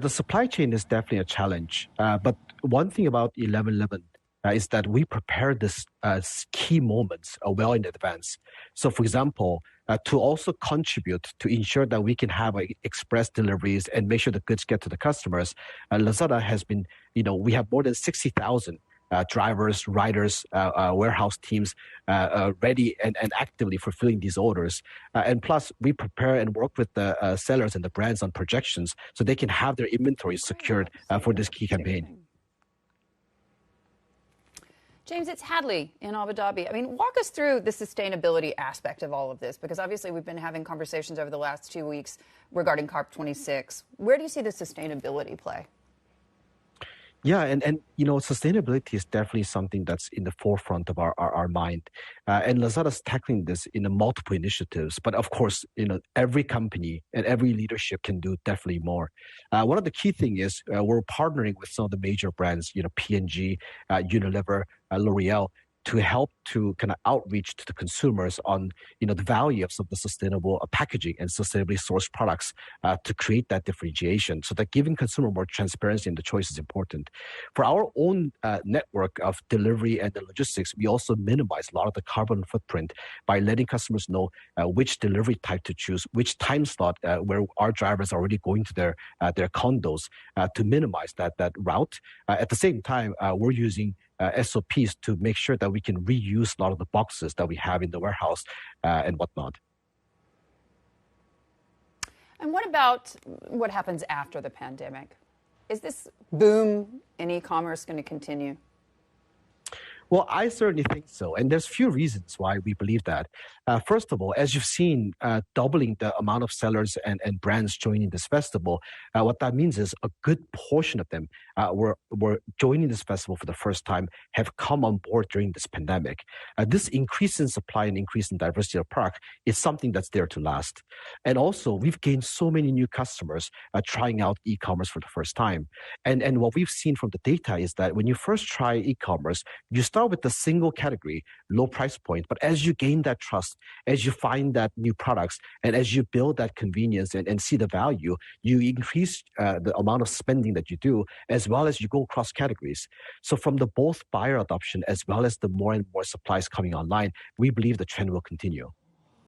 The supply chain is definitely a challenge. But one thing about 11/11 is that we prepare this key moments well in advance. So, for example, to also contribute to ensure that we can have express deliveries and make sure the goods get to the customers, Lazada has been, we have more than 60,000 drivers, riders, warehouse teams ready and actively fulfilling these orders. And plus, we prepare and work with the sellers and the brands on projections so they can have their inventory secured for this key campaign. James, it's Hadley in Abu Dhabi. I mean, walk us through the sustainability aspect of all of this, because obviously we've been having conversations over the last 2 weeks regarding COP26. Where do you see the sustainability play? Yeah, and sustainability is definitely something that's in the forefront of our mind. And Lazada's tackling this in multiple initiatives. But of course, every company and every leadership can do definitely more. One of the key things is we're partnering with some of the major brands, P&G, Unilever, L'Oreal, to help to kind of outreach to the consumers on, the value of some of the sustainable packaging and sustainably sourced products to create that differentiation, so that giving consumer more transparency in the choice is important. For our own network of delivery and the logistics, we also minimize a lot of the carbon footprint by letting customers know which delivery type to choose, which time slot where our drivers are already going to their condos to minimize that route. At the same time, we're using SOPs to make sure that we can reuse a lot of the boxes that we have in the warehouse and whatnot. And what about what happens after the pandemic? Is this boom in e-commerce going to continue? Well, I certainly think so. And there's few reasons why we believe that. First of all, as you've seen, doubling the amount of sellers and brands joining this festival, what that means is a good portion of them were joining this festival for the first time, have come on board during this pandemic. This increase in supply and increase in diversity of product is something that's there to last. And also, we've gained so many new customers trying out e-commerce for the first time. And what we've seen from the data is that when you first try e-commerce, you start with the single category, low price point. But as you gain that trust, as you find that new products, and as you build that convenience and see the value, you increase the amount of spending that you do, as well as you go across categories. So from the both buyer adoption as well as the more and more supplies coming online, we believe the trend will continue.